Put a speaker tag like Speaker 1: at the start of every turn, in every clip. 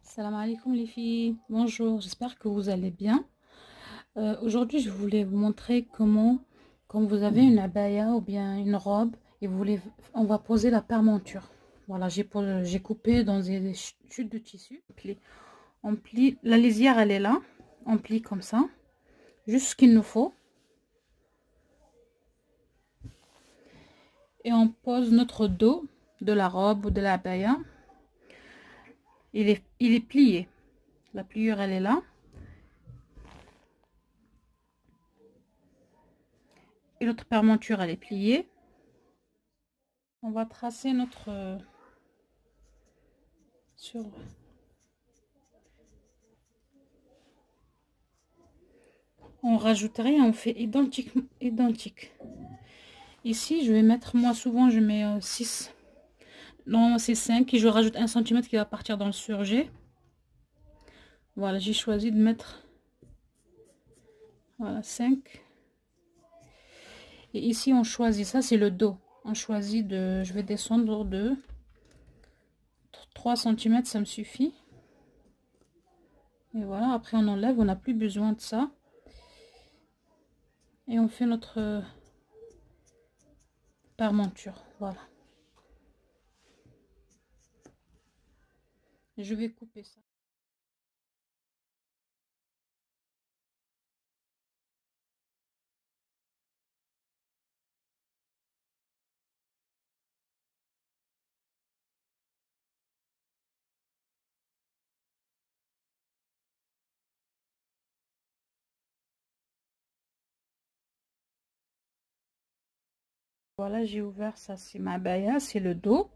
Speaker 1: Salam alaikum les filles, bonjour, j'espère que vous allez bien. Aujourd'hui je voulais vous montrer comment, quand vous avez une abaya ou bien une robe et on va poser la parementure. Voilà, j'ai coupé dans des chutes de tissu. On plie, la lisière elle est là, on plie comme ça, juste ce qu'il nous faut. Et on pose notre dos de la robe ou de l'abaya. Il est plié, la pliure elle est là. Et notre parementure elle est pliée. On va tracer notre on rajoute rien, on fait identique. Ici je vais mettre, moi souvent je mets 6, non c'est 5 et je rajoute 1 cm qui va partir dans le surjet. Voilà, j'ai choisi de mettre, voilà, 5. Et ici on choisit, ça c'est le dos, on choisit de, je vais descendre de 3 cm, ça me suffit. Et voilà, après on enlève, on n'a plus besoin de ça. Et on fait notre parementure, voilà. Je vais couper ça. Voilà, j'ai ouvert, ça c'est ma baya, c'est le dos.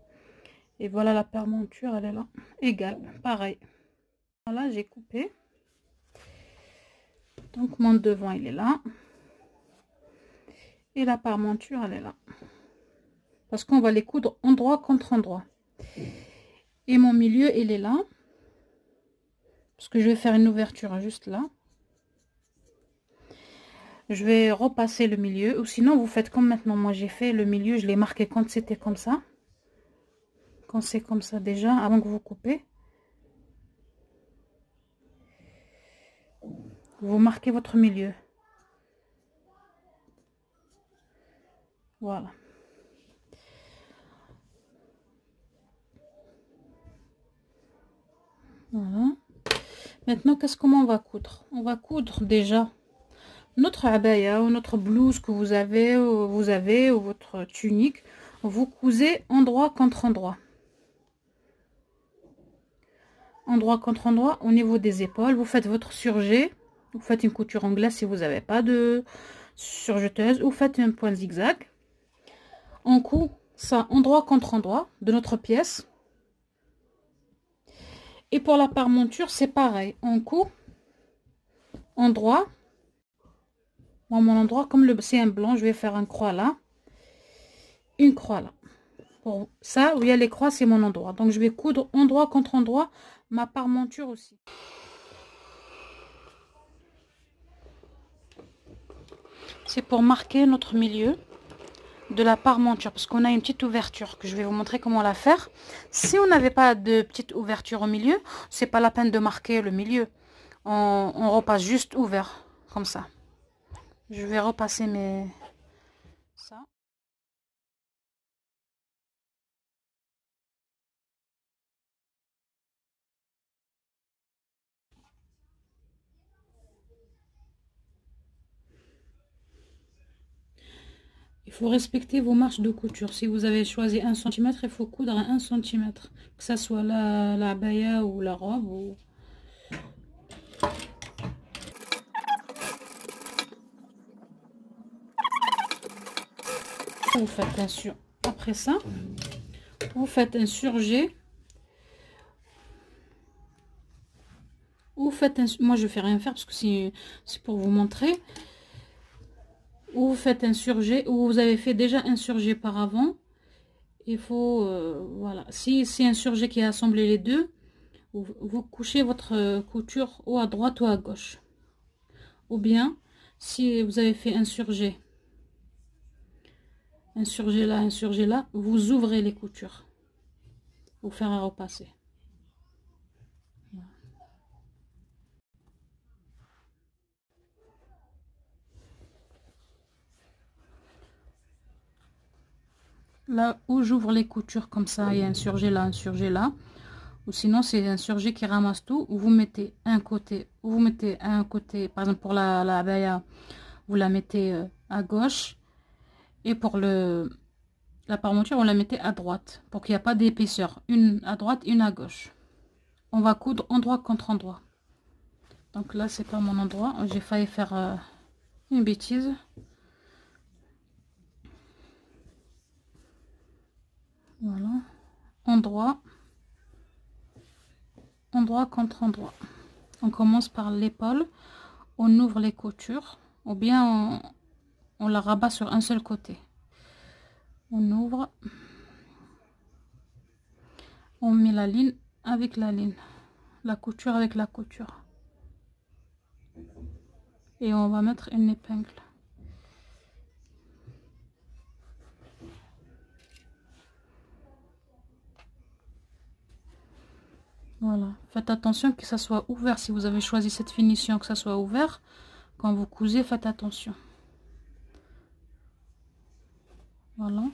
Speaker 1: Et voilà la parementure, elle est là, égale, pareil. Voilà, j'ai coupé. Donc mon devant il est là. Et la parementure elle est là. Parce qu'on va les coudre endroit contre endroit. Et mon milieu il est là. Parce que je vais faire une ouverture juste là. Je vais repasser le milieu. Ou sinon vous faites comme maintenant. Moi j'ai fait le milieu, je l'ai marqué quand c'était comme ça. Quand c'est comme ça déjà, avant que vous coupez. Vous marquez votre milieu. Voilà. Voilà. Maintenant, comment on va coudre? On va coudre déjà notre abaya ou notre blouse que vous avez, ou votre tunique. Vous cousez endroit contre endroit. Endroit contre endroit au niveau des épaules. Vous faites votre surjet. Vous faites une couture anglaise si vous n'avez pas de surjeteuse. Ou faites un point zigzag. On coud ça endroit contre endroit de notre pièce. Et pour la parementure, c'est pareil. On coud endroit. Moi, mon endroit, comme c'est un blanc, je vais faire un croix là. Une croix là. Pour ça, où il y a les croix, c'est mon endroit. Donc, je vais coudre endroit contre endroit ma parementure aussi. C'est pour marquer notre milieu de la parementure. Parce qu'on a une petite ouverture que je vais vous montrer comment la faire. Si on n'avait pas de petite ouverture au milieu, c'est pas la peine de marquer le milieu. On repasse juste ouvert, comme ça. Je vais repasser ça. Il faut respecter vos marges de couture. Si vous avez choisi 1 cm, il faut coudre à 1 cm. Que ça soit la abaya ou la robe. Vous faites après ça, vous faites un surjet. Vous faites moi je fais rien faire parce que c'est pour vous montrer. Ou vous faites un surjet, ou vous avez fait déjà un surjet par avant. Il faut, voilà, si c'est un surjet qui a assemblé les deux, vous couchez votre couture ou à droite ou à gauche. Ou bien, si vous avez fait un surjet là, vous ouvrez les coutures. Vous faire à repasser. Voilà. là où j'ouvre les coutures, comme ça, il y a un surjet là. Ou sinon, c'est un surjet qui ramasse tout. Où vous mettez un côté, par exemple pour la abaya, vous la mettez à gauche. Et pour la parmenture, on la mettait à droite, pour qu'il n'y a pas d'épaisseur. Une à droite, une à gauche. On va coudre endroit contre endroit. Donc là, c'est pas mon endroit. J'ai failli faire une bêtise. Voilà. Endroit contre endroit. On commence par l'épaule. On ouvre les coutures. Ou bien on la rabat sur un seul côté. On ouvre. On met la ligne avec la ligne. La couture avec la couture. Et on va mettre une épingle. Voilà, faites attention que ça soit ouvert. Si vous avez choisi cette finition, que ça soit ouvert, quand vous cousez, faites attention. Voilà,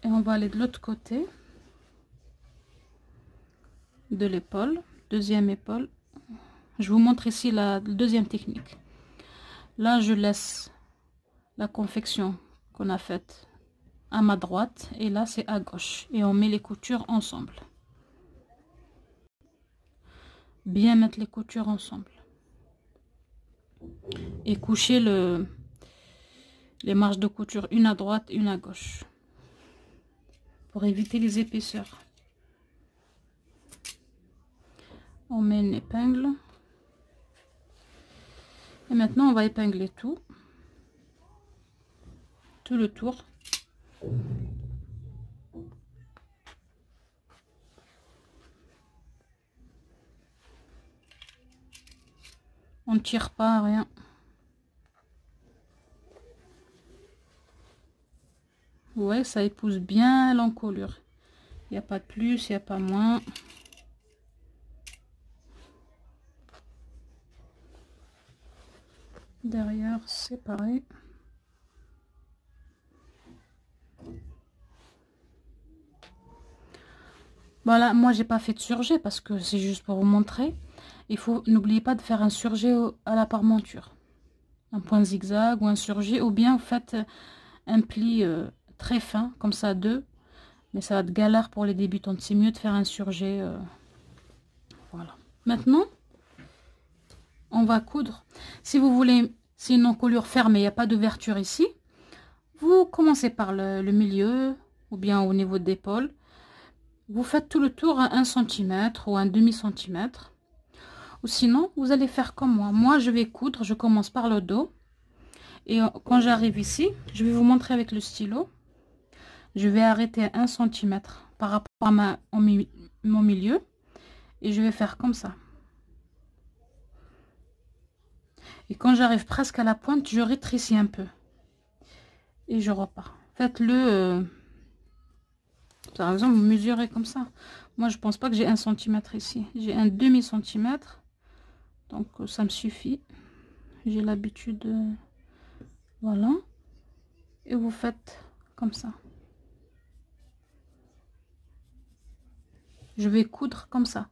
Speaker 1: et on va aller de l'autre côté de l'épaule, deuxième épaule. Je vous montre ici la deuxième technique. Là, je laisse la confection qu'on a faite à ma droite et là c'est à gauche, et on met les coutures ensemble. Bien mettre les coutures ensemble et coucher les marges de couture, une à droite, une à gauche, pour éviter les épaisseurs. On met une épingle et maintenant on va épingler tout le tour. On ne tire pas, rien. Ouais, ça épouse bien l'encolure. Il n'y a pas de plus, il n'y a pas moins. Derrière, c'est pareil. Voilà, moi j'ai pas fait de surjet parce que c'est juste pour vous montrer. Il faut, n'oubliez pas de faire un surjet à la parmenture. Un point zigzag ou un surjet, ou bien vous faites un pli très fin, comme ça, 2. Mais ça va être galère pour les débutantes. C'est mieux de faire un surjet. Voilà. Maintenant, on va coudre. Si vous voulez, c'est une encolure fermée, il n'y a pas d'ouverture ici. Vous commencez par le milieu, ou bien au niveau de l'épaule. Vous faites tout le tour à 1 cm ou un demi-centimètre. Ou sinon, vous allez faire comme moi. Moi, je vais coudre, je commence par le dos. Et quand j'arrive ici, je vais vous montrer avec le stylo. Je vais arrêter à 1 cm par rapport à mon milieu. Et je vais faire comme ça. Et quand j'arrive presque à la pointe, je rétrécis un peu. Et je repars. Faites-le... par exemple, vous mesurez comme ça. Moi, je pense pas que j'ai 1 cm ici. J'ai un demi-centimètre. Donc, ça me suffit. J'ai l'habitude... voilà. Et vous faites comme ça. Je vais coudre comme ça.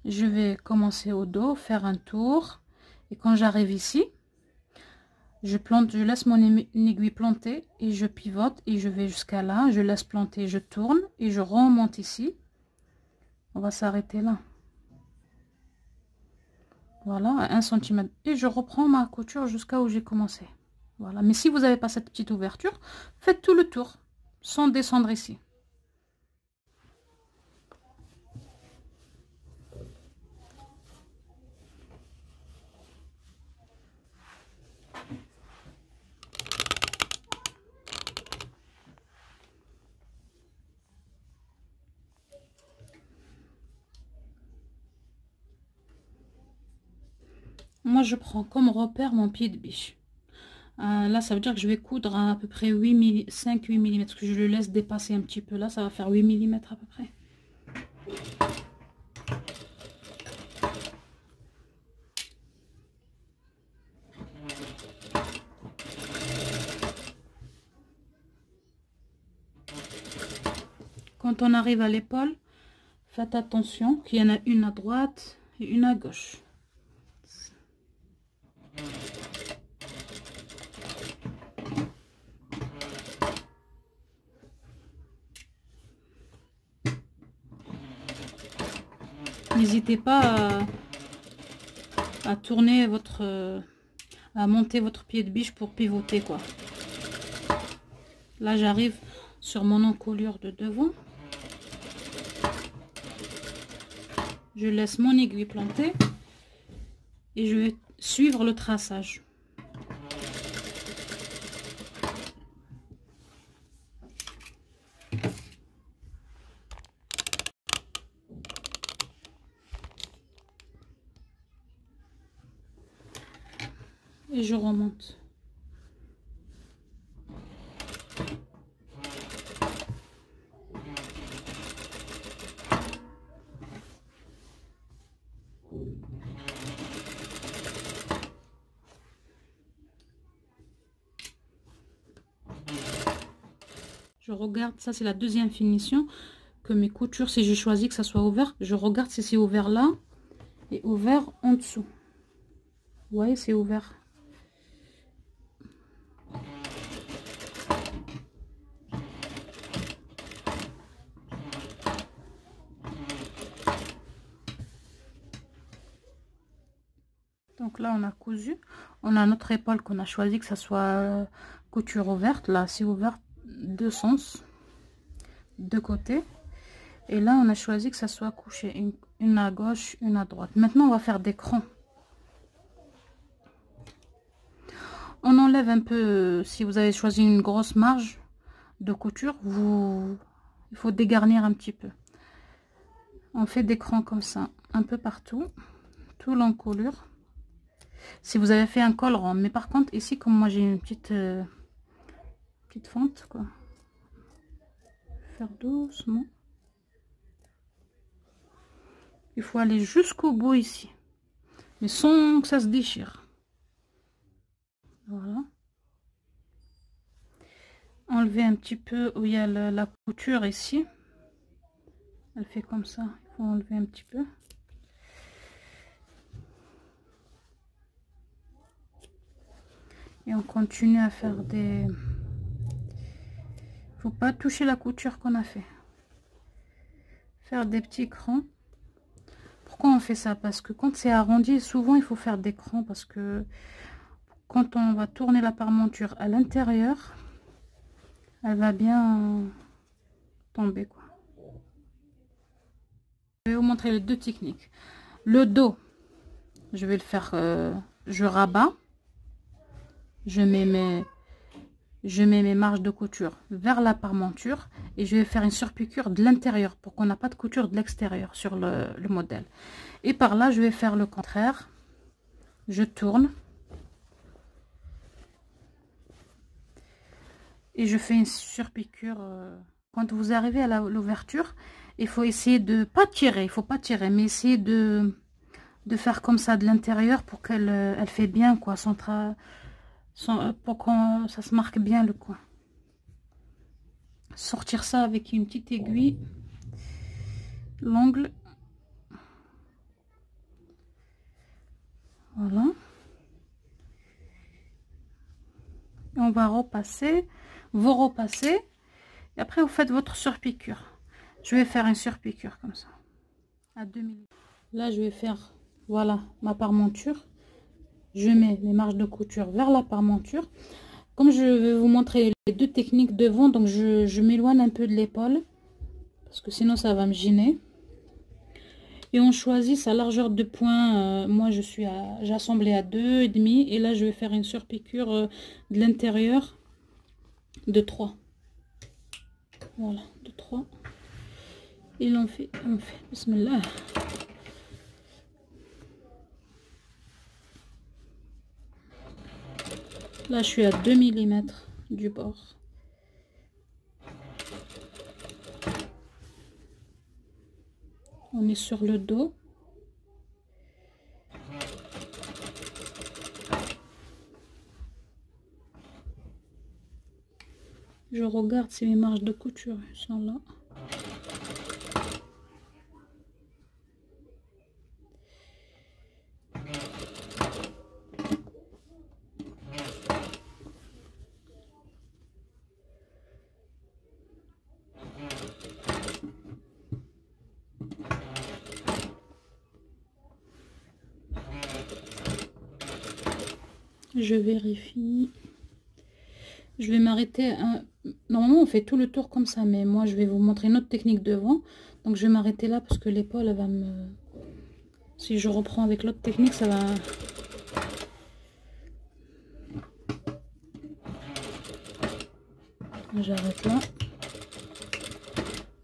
Speaker 1: Je vais commencer au dos, faire un tour. Et quand j'arrive ici, je plante, je laisse mon aiguille planter et je pivote et je vais jusqu'à là. Je laisse planter, je tourne et je remonte ici. On va s'arrêter là. Voilà, à 1 cm. Et je reprends ma couture jusqu'à où j'ai commencé. Voilà. Mais si vous n'avez pas cette petite ouverture, faites tout le tour sans descendre ici. Moi, je prends comme repère mon pied de biche. Là, ça veut dire que je vais coudre à peu près 5-8 mm. Parce que je le laisse dépasser un petit peu. Là, ça va faire 8 mm à peu près. Quand on arrive à l'épaule, faites attention qu'il y en a une à droite et une à gauche. N'hésitez pas à tourner à monter votre pied de biche pour pivoter quoi. Là j'arrive sur mon encolure de devant. Je laisse mon aiguille plantée et je vais suivre le traçage. Et je remonte. Je regarde, ça c'est la deuxième finition, que mes coutures, si j'ai choisi que ça soit ouvert, je regarde si c'est ouvert là et ouvert en dessous. Vous voyez, c'est ouvert. Donc là on a cousu, on a notre épaule qu'on a choisi que ça soit couture ouverte. Là c'est ouvert deux sens, deux côtés, et là on a choisi que ça soit couché, une à gauche, une à droite. Maintenant on va faire des crans. On enlève un peu, si vous avez choisi une grosse marge de couture, il faut dégarnir un petit peu. On fait des crans comme ça un peu partout, tout l'encolure. Si vous avez fait un col rond, mais par contre ici comme moi j'ai une petite fente quoi, faire doucement. Il faut aller jusqu'au bout ici, mais sans que ça se déchire. Voilà. Enlever un petit peu où il y a la couture ici. Elle fait comme ça, il faut enlever un petit peu. Et on continue à faire des... Faut pas toucher la couture qu'on a fait. Faire des petits crans. Pourquoi on fait ça? Parce que quand c'est arrondi, souvent il faut faire des crans parce que quand on va tourner la parmenture à l'intérieur, elle va bien tomber quoi. Je vais vous montrer les deux techniques. Le dos, je vais le faire, je rabats. Je mets mes marges de couture vers la parmenture et je vais faire une surpiqûre de l'intérieur pour qu'on n'a pas de couture de l'extérieur sur le modèle. Et par là, je vais faire le contraire. Je tourne et je fais une surpiqûre. Quand vous arrivez à l'ouverture, il faut essayer de pas tirer, il faut pas tirer, mais essayer de faire comme ça de l'intérieur pour qu'elle elle fait bien quoi, pour que ça se marque bien le coin. Sortir ça avec une petite aiguille, l'ongle. Voilà. Et on va repasser, vous repassez, et après vous faites votre surpiqûre. Je vais faire une surpiqûre comme ça, à 2 mm. Là je vais faire, voilà, ma parmenture. Je mets les marges de couture vers la parmenture. Comme je vais vous montrer les deux techniques devant, donc je m'éloigne un peu de l'épaule parce que sinon ça va me gêner. Et on choisit sa largeur de point. Moi j'ai assemblé à 2,5 et là je vais faire une surpiqûre de l'intérieur de 3. Voilà, de 3. Et on fait bismillah. Là, je suis à 2 mm du bord. On est sur le dos. Je regarde si mes marges de couture sont là. Je vérifie. Je vais m'arrêter. Normalement, on fait tout le tour comme ça, mais moi, je vais vous montrer une autre technique devant. Donc, je vais m'arrêter là parce que l'épaule, elle va me... Si je reprends avec l'autre technique, ça va... J'arrête là.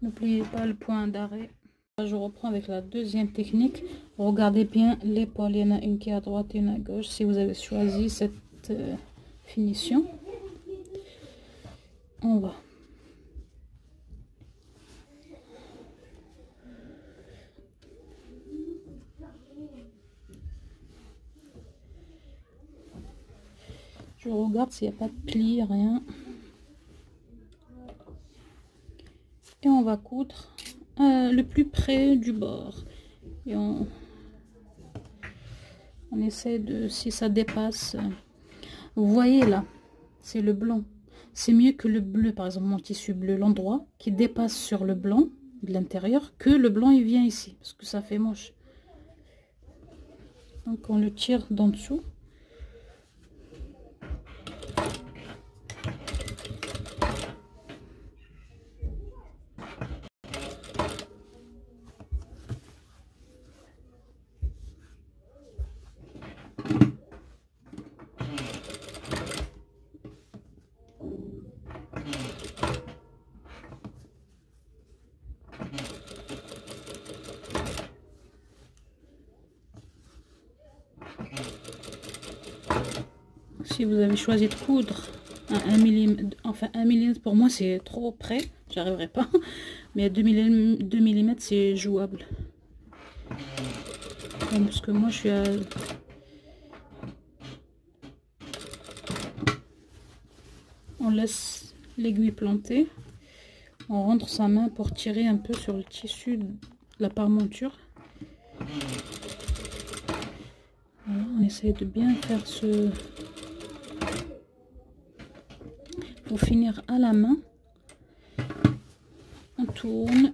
Speaker 1: N'oubliez pas le point d'arrêt. Je reprends avec la deuxième technique. Regardez bien l'épaule. Il y en a une qui est à droite et une à gauche. Si vous avez choisi cette finition, on va. Je regarde s'il n'y a pas de plis, rien. Et on va coudre le plus près du bord. Et on essaie de, si ça dépasse, vous voyez là, c'est le blanc. C'est mieux que le bleu, par exemple mon tissu bleu, l'endroit qui dépasse sur le blanc de l'intérieur, que le blanc il vient ici, parce que ça fait moche. Donc on le tire d'en dessous. Si vous avez choisi de coudre à 1 mm, enfin 1 mm pour moi c'est trop près, j'arriverai pas, mais à 2 mm c'est jouable. Parce que moi je suis à... On laisse l'aiguille plantée, on rentre sa main pour tirer un peu sur le tissu de la parmenture. Voilà, on essaie de bien faire ce... Pour finir à la main, on tourne.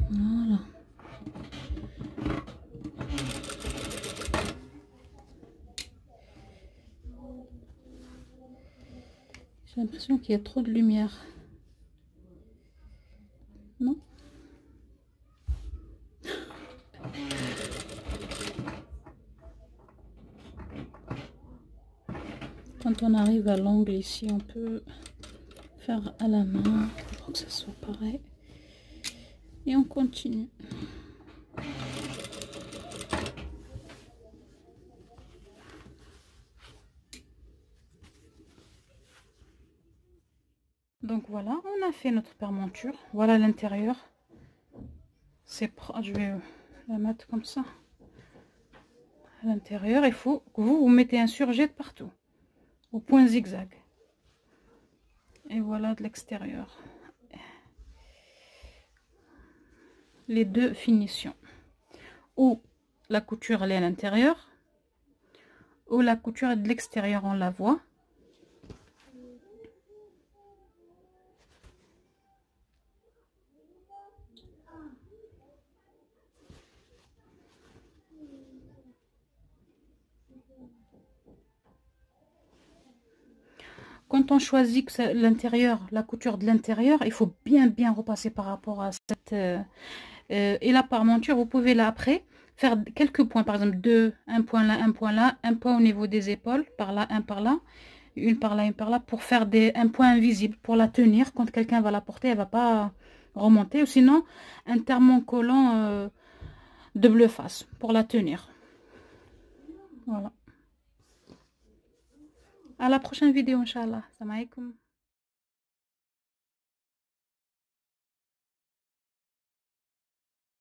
Speaker 1: Voilà. J'ai l'impression qu'il y a trop de lumière. Non? Quand on arrive à l'angle ici, on peut faire à la main pour que ça soit pareil. Et on continue. Donc voilà, on a fait notre parmenture. Voilà l'intérieur. C'est propre. Je vais la mettre comme ça. À l'intérieur, il faut que vous mettez un surjet de partout. Au point zigzag. Et voilà de l'extérieur. Les deux finitions. Ou la couture elle est à l'intérieur. Ou la couture est de l'extérieur, on la voit. Quand on choisit que l'intérieur, la couture de l'intérieur, il faut bien repasser par rapport à cette... et la parmenture, vous pouvez là après faire quelques points, par exemple un point là, un point au niveau des épaules, par là, un par là, une par là, pour faire un point invisible, pour la tenir. Quand quelqu'un va la porter, elle va pas remonter. Ou sinon, un thermocollant de bleu face pour la tenir. Voilà. À la prochaine vidéo, Inch'Allah. Salam alaikum.